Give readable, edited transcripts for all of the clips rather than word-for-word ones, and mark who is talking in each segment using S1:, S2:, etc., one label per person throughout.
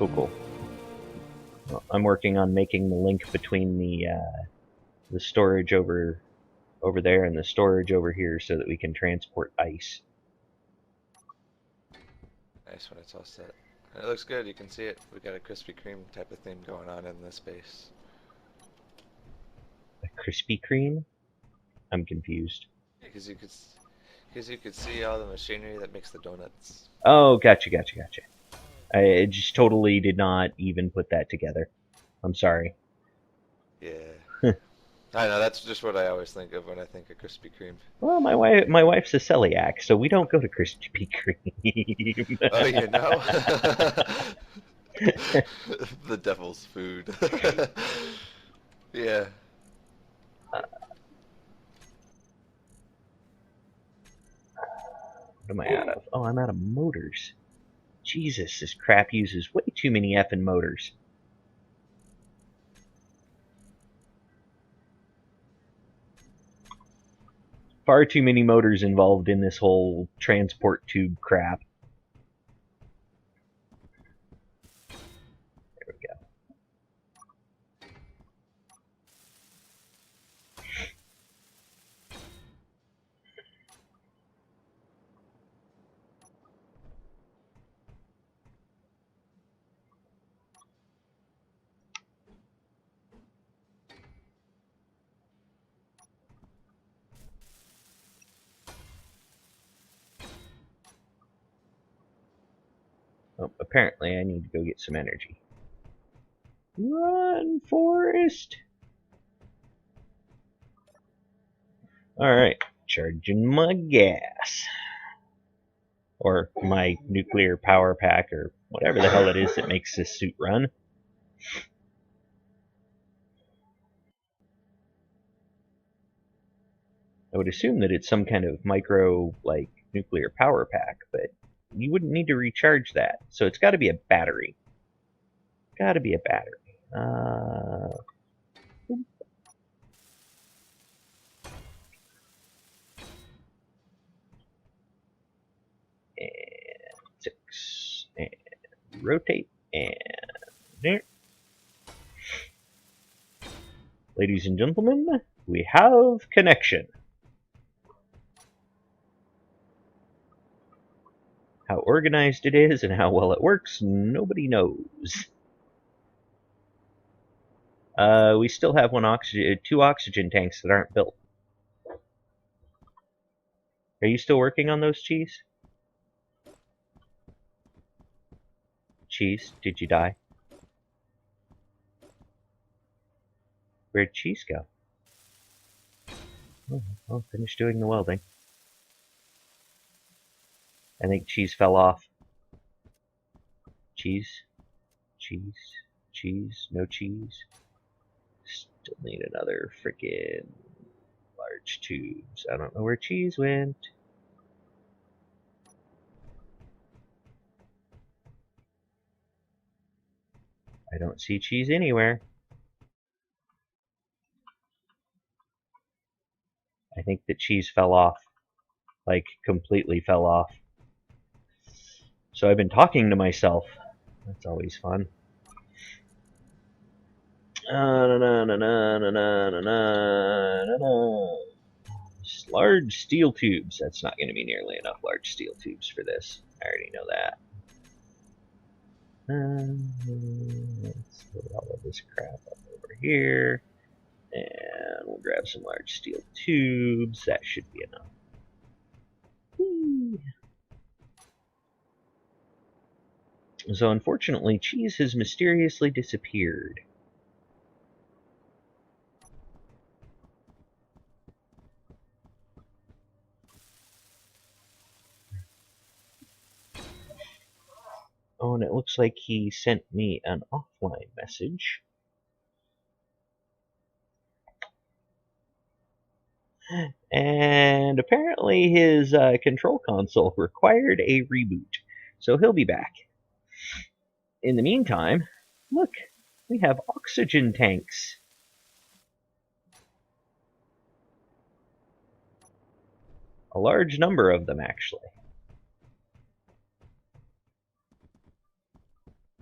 S1: Cool, cool. Well, I'm working on making the link between the storage over there and the storage over here so that we can transport ice.
S2: Nice when it's all set. And it looks good, you can see it. We got a Krispy Kreme type of theme going on in this space.
S1: A Krispy Kreme? I'm confused.
S2: Because you could see all the machinery that makes the donuts.
S1: Oh, gotcha. I just totally did not even put that together. I'm sorry.
S2: Yeah. I know, that's just what I always think of when I think of Krispy Kreme.
S1: Well, my wife's a celiac, so we don't go to Krispy Kreme.
S2: Oh, you know? The devil's food. Yeah.
S1: What am I out of? Oh, I'm out of motors. Jesus, this crap uses way too many effing motors. Far too many motors involved in this whole transport tube crap. There we go. Oh, apparently I need to go get some energy. Run, Forest! Alright, charging my gas. Or my nuclear power pack, or whatever the hell it is that makes this suit run. I would assume that it's some kind of micro, like, nuclear power pack, but you wouldn't need to recharge that. So it's got to be a battery. Got to be a battery. And 6. And rotate. And there. Ladies and gentlemen, we have connection. How organized it is and how well it works, nobody knows. We still have two oxygen tanks that aren't built. Are you still working on those, Cheese? Cheese, did you die? Where'd Cheese go? Oh, well, finish doing the welding. I think Cheese fell off. Cheese, no cheese. Still need another freaking large tubes. I don't know where Cheese went. I don't see Cheese anywhere. I think that Cheese fell off. Like, completely fell off. So I've been talking to myself. That's always fun. Large steel tubes. That's not going to be nearly enough large steel tubes for this. I already know that. Let's put all of this crap up over here. And we'll grab some large steel tubes. That should be enough. Whee. So unfortunately, Cheese has mysteriously disappeared. Oh, and it looks like he sent me an offline message. And apparently his control console required a reboot. So he'll be back. In the meantime, look, we have oxygen tanks. A large number of them, actually.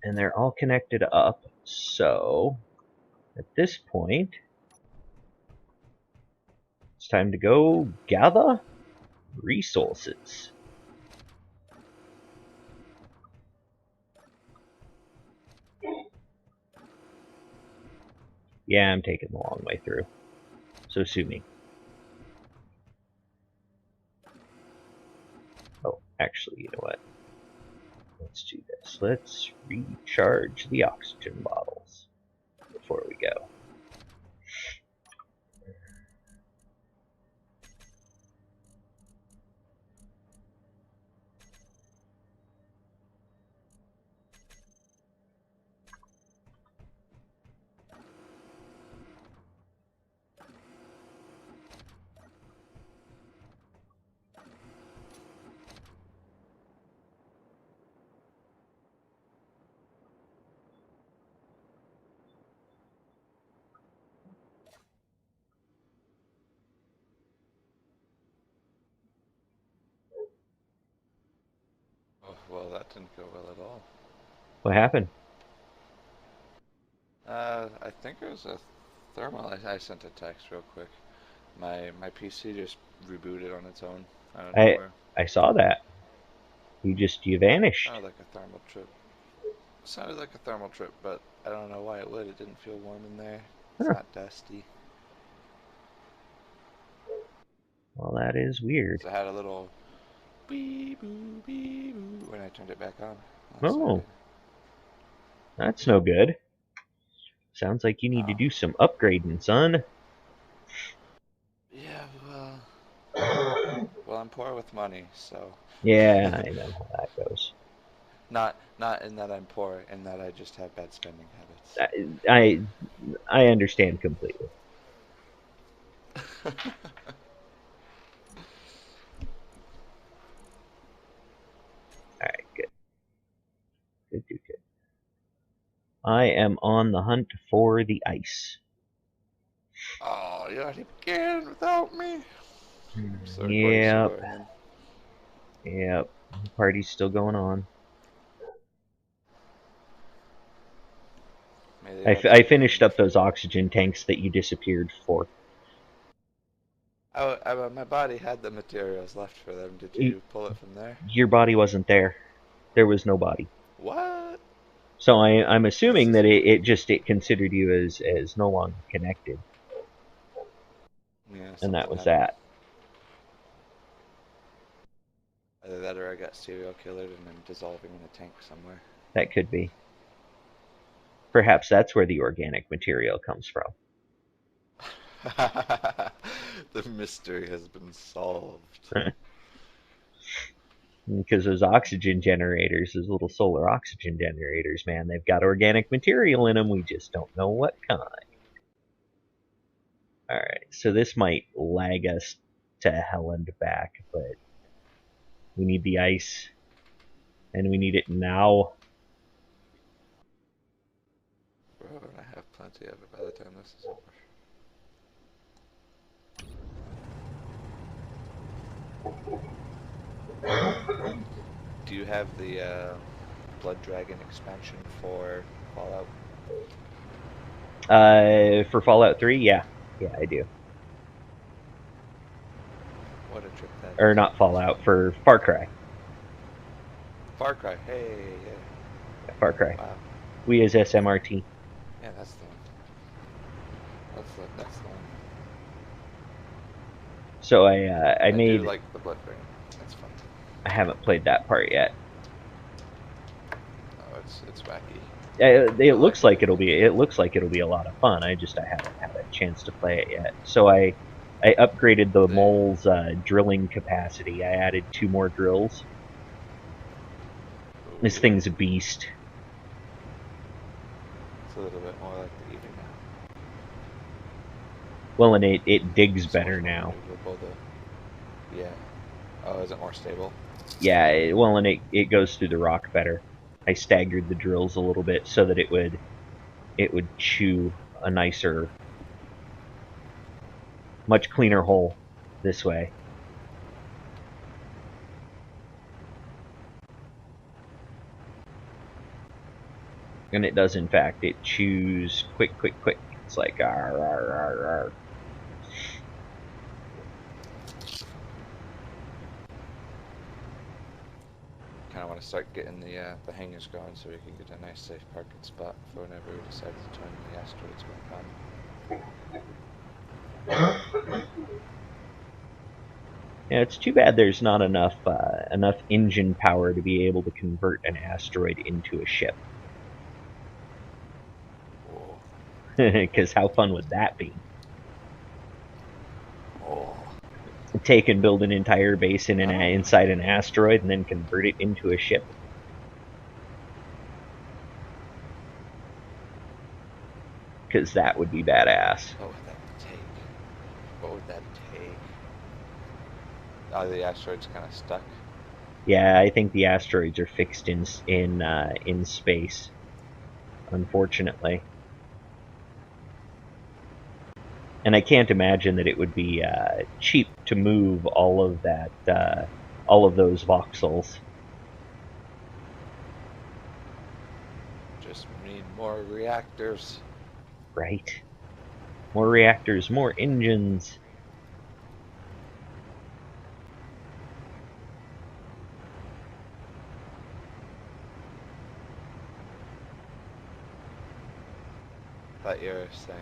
S1: And they're all connected up. So, at this point, it's time to go gather resources. Yeah, I'm taking the long way through. So sue me. Oh, actually, you know what? Let's do this. Let's recharge the oxygen bottles before we go.
S2: Oh, well, that didn't go well at all.
S1: What happened?
S2: I think it was a thermal. I sent a text real quick. My PC just rebooted on its own out of
S1: I
S2: nowhere.
S1: I saw that. You vanished.
S2: Sounded like a thermal trip. Sounded like a thermal trip, but I don't know why it would. It didn't feel warm in there. It's
S1: Huh.
S2: not dusty.
S1: Well, that is weird.
S2: So I had a little bee boo when I turned it back on.
S1: Oh, that's no good. Sounds like you need to
S2: Oh.
S1: do some upgrading, son.
S2: Yeah, well, I'm poor with money, so.
S1: Yeah, I know how that goes.
S2: Not in that I'm poor, in that I just have bad spending habits.
S1: I understand completely. All right, good. Good. I am on the hunt for the ice.
S2: Oh, you already began without me. I'm so very
S1: Yep.
S2: sorry, man.
S1: Yep. The party's still going on. I finished up those oxygen tanks that you disappeared for.
S2: My body had the materials left for them. Did you pull it from there?
S1: Your body wasn't there. There was no body.
S2: What?
S1: So I'm
S2: This
S1: assuming
S2: is
S1: that it considered you as no longer connected,
S2: yeah.
S1: and that
S2: Something
S1: was
S2: happened.
S1: that.
S2: Either that or I got serial killered and I'm dissolving in a tank somewhere.
S1: That could be. Perhaps that's where the organic material comes from.
S2: The mystery has been solved.
S1: Because those oxygen generators, those little solar oxygen generators, man, they've got organic material in them. We just don't know what kind. Alright, so this might lag us to hell and back, but we need the ice, and we need it now.
S2: Bro, and I have plenty of it by the time this is over. Do you have the Blood Dragon expansion for Fallout?
S1: For Fallout 3, yeah, I do.
S2: What a trip that
S1: Or
S2: is.
S1: not Fallout, for Far Cry.
S2: Far Cry, hey, yeah.
S1: Yeah, Far Cry.
S2: Wow.
S1: We as SMRT.
S2: Yeah, that's the one. That's the one.
S1: So I
S2: do
S1: made.
S2: like the Blood Dragon. That's fun.
S1: I haven't played that part yet.
S2: Oh, it's wacky.
S1: It
S2: I like
S1: looks like it'll be. It looks like it'll be a lot of fun. I haven't had a chance to play it yet. So I upgraded the
S2: There.
S1: mole's drilling capacity. I added 2 more drills. This
S2: Ooh.
S1: thing's a beast.
S2: It's a little bit more like the Eater now.
S1: Well, and it digs
S2: So
S1: better
S2: much more
S1: now.
S2: maneuverable, yeah. Oh, is it more stable?
S1: Yeah, well, and it goes through the rock better. I staggered the drills a little bit so that it would chew a nicer, much cleaner hole this way. And it does, in fact. It chews quick, quick, quick. It's like, arr, arr, arr, arr.
S2: Kind of want to start getting the hangars going so we can get a nice safe parking spot for whenever we decide to join the asteroids back on.
S1: Yeah, it's too bad there's not enough engine power to be able to convert an asteroid into a ship. Because how fun would that be? Take and build an entire base inside an asteroid and then convert it into a ship. Because that would be badass.
S2: What would that take? What would that take? Oh, the asteroid's kind of stuck.
S1: Yeah, I think the asteroids are fixed in space, unfortunately. And I can't imagine that it would be cheap to move all of those voxels.
S2: Just need more reactors.
S1: Right. More reactors, more engines.
S2: Thought you were saying,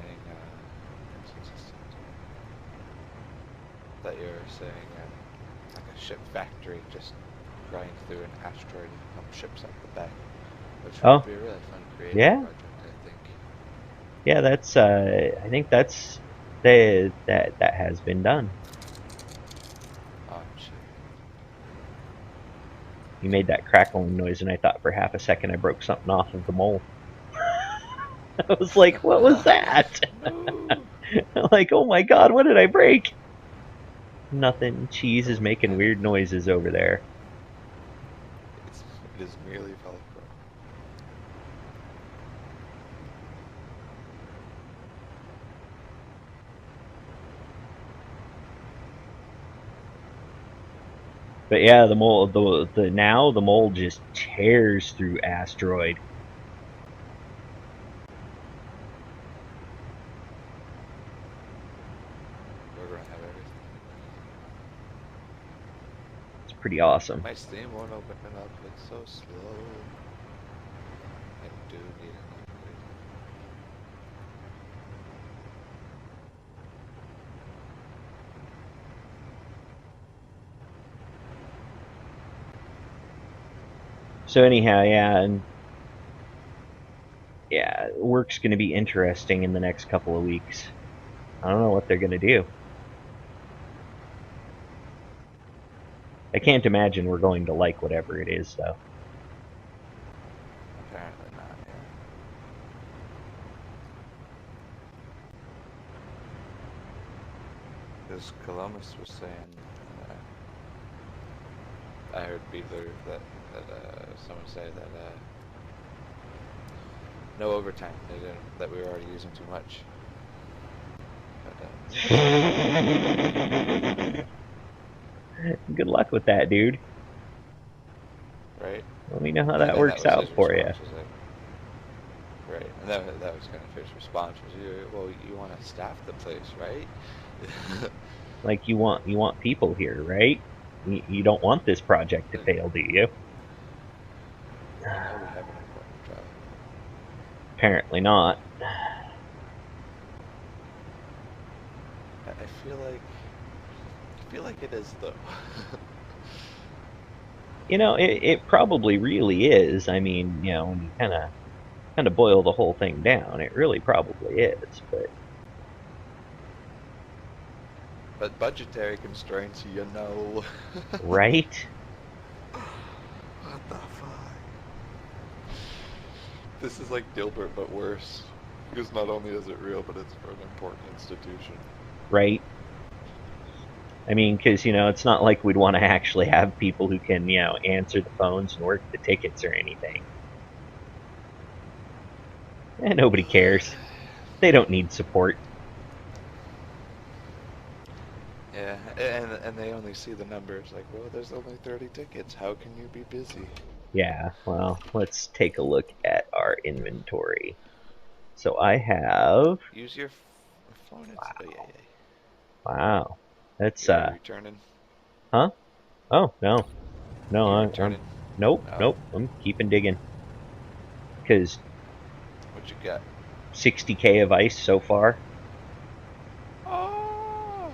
S2: like a ship factory just grind through an asteroid and pump ships out the back, which would be a really fun creative project, I think.
S1: Yeah, that's. I think that's that has been done.
S2: Oh shit!
S1: You made that crackling noise, and I thought for half a second I broke something off of the mole. I was like, "What was that?" Like, oh my god, what did I break? Nothing. Cheese is making weird noises over there.
S2: It is merely Velcro.
S1: But yeah, the mole, the mole just tears through asteroid.
S2: We're gonna have everything.
S1: It's pretty awesome.
S2: My Steam won't open it up. It's so slow. I do need an upgrade.
S1: So anyhow, work's going to be interesting in the next couple of weeks. I don't know what they're going to do. I can't imagine we're going to like whatever it is, though.
S2: Apparently not, yeah. Because Columbus was saying, I heard Beaver that someone say that no overtime, that we were already using too much. But,
S1: Good luck with that, dude.
S2: right?
S1: Let me know how that works out for you.
S2: Right, and that was kind of his response was, well, you want to staff the place, right?
S1: Like you want people here, right? You don't want this project to fail, do you?
S2: I know we have an important job.
S1: Apparently not.
S2: I feel like it is though.
S1: You know, it probably really is. I mean, you know, when you kind of boil the whole thing down, it really probably is.
S2: But budgetary constraints, you know.
S1: Right?
S2: What the fuck? This is like Dilbert, but worse. Because not only is it real, but it's for an important institution.
S1: Right. I mean, because, you know, it's not like we'd want to actually have people who can, you know, answer the phones and work the tickets or anything. Nobody cares. They don't need support.
S2: Yeah, and they only see the numbers like, well, there's only 30 tickets. How can you be busy?
S1: Yeah, well, let's take a look at our inventory. So I have...
S2: Use your phone. It's, oh, yeah, yeah.
S1: Wow. That's,
S2: You're returning?
S1: huh? Oh, no. No,
S2: You
S1: I'm...
S2: returning?
S1: Nope,
S2: Oh.
S1: nope, I'm keeping digging. Because
S2: What you got?
S1: 60k of ice so far.
S2: Oh.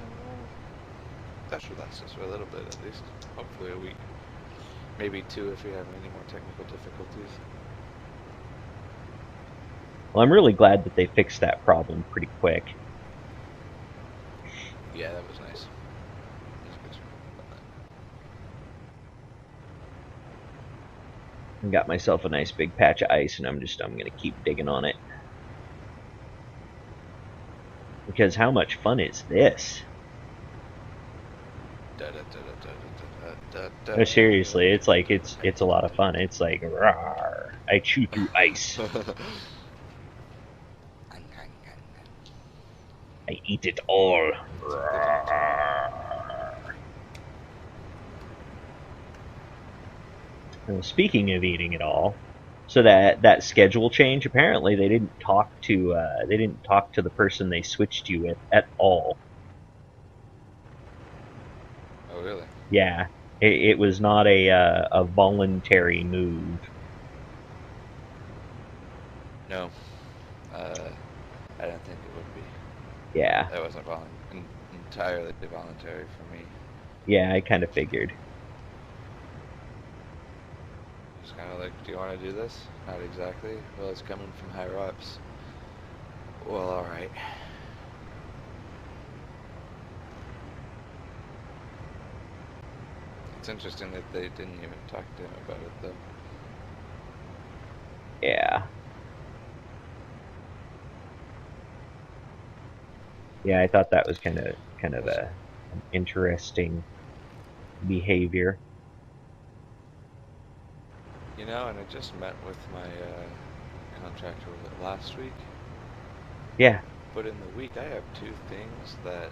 S2: That should last us for a little bit at least. Hopefully a week. Maybe 2 if we have any more technical difficulties.
S1: Well, I'm really glad that they fixed that problem pretty quick.
S2: Yeah, that was nice. That's good.
S1: I got myself a nice big patch of ice, and I'm gonna keep digging on it. Because how much fun is this? No, seriously, it's like it's a lot of fun. It's like rawr, I chew through ice. I eat it all. And speaking of eating it all, so that schedule change, apparently they didn't talk to the person they switched you with at all.
S2: Oh, really?
S1: Yeah, it was not a voluntary move.
S2: No. I don't think it would be.
S1: Yeah.
S2: That wasn't entirely voluntary for me.
S1: Yeah, I kind of figured.
S2: Just kind of like, do you want to do this? Not exactly. Well, it's coming from higher ups. Well, alright. It's interesting that they didn't even talk to him about it, though.
S1: Yeah. Yeah, I thought that was kind of an interesting behavior.
S2: You know, and I just met with my contractor last week.
S1: Yeah.
S2: But in the week, I have 2 things that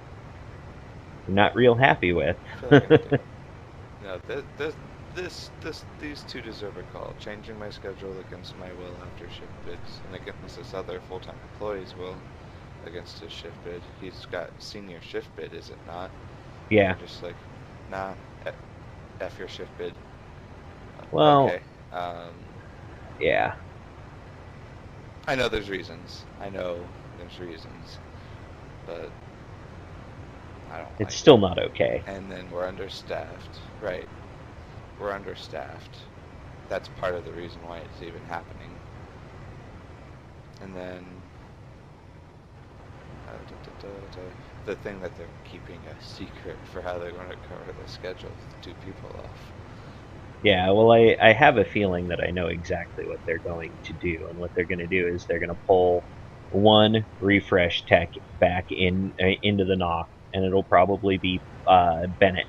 S1: I'm not real happy with.
S2: I feel like I'm doing. No, these 2 deserve a call. Changing my schedule against my will after shift bids, and against this other full-time employee's will against his shift bid. He's got senior shift bid, is it not?
S1: Yeah.
S2: I'm just like, nah, F your shift bid.
S1: Well.
S2: Okay.
S1: Yeah.
S2: I know there's reasons. I know there's reasons, but I don't like it.
S1: It's still not okay.
S2: And then we're understaffed. Right. We're understaffed. That's part of the reason why it's even happening. And then the thing that they're keeping a secret for how they're going to cover the schedule with 2 people off.
S1: Yeah, well, I have a feeling that I know exactly what they're going to do, and what they're going to do is they're going to pull one refresh tech back into the knock, and it'll probably be Bennett.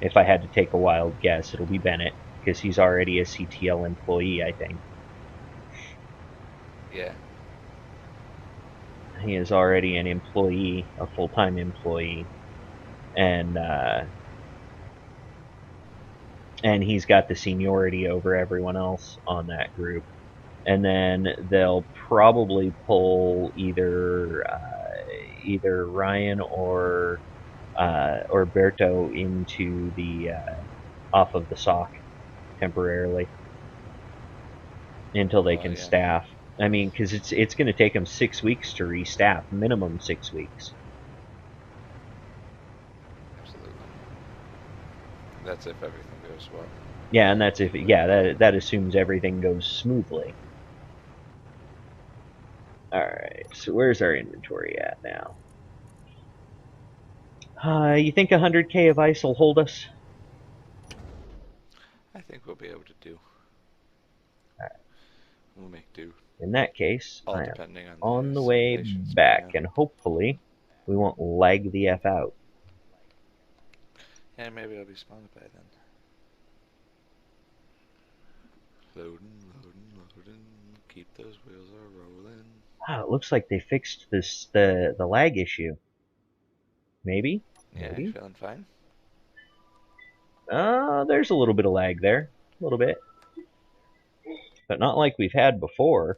S1: If I had to take a wild guess, it'll be Bennett, because he's already a CTL employee, I think.
S2: Yeah.
S1: He is already an employee, a full-time employee, and he's got the seniority over everyone else on that group. And then they'll probably pull either Ryan or Berto into the off of the sock temporarily until they can staff. I mean, because it's going to take them 6 weeks to restaff, minimum 6 weeks.
S2: Absolutely. That's if everything goes well.
S1: Yeah, and that's if that assumes everything goes smoothly. All right, so where's our inventory at now? You think 100k of ice will hold us?
S2: I think we'll be able to do.
S1: All right.
S2: We'll make do.
S1: In that case,
S2: all
S1: I am
S2: depending
S1: on the way back, and hopefully we won't lag the F out.
S2: Yeah, maybe I'll be spawned by then. Loading. Keep those wheels a-rolling.
S1: Wow, it looks like they fixed the lag issue. Maybe?
S2: Yeah, you feeling fine?
S1: There's a little bit of lag there. A little bit. but not like we've had before.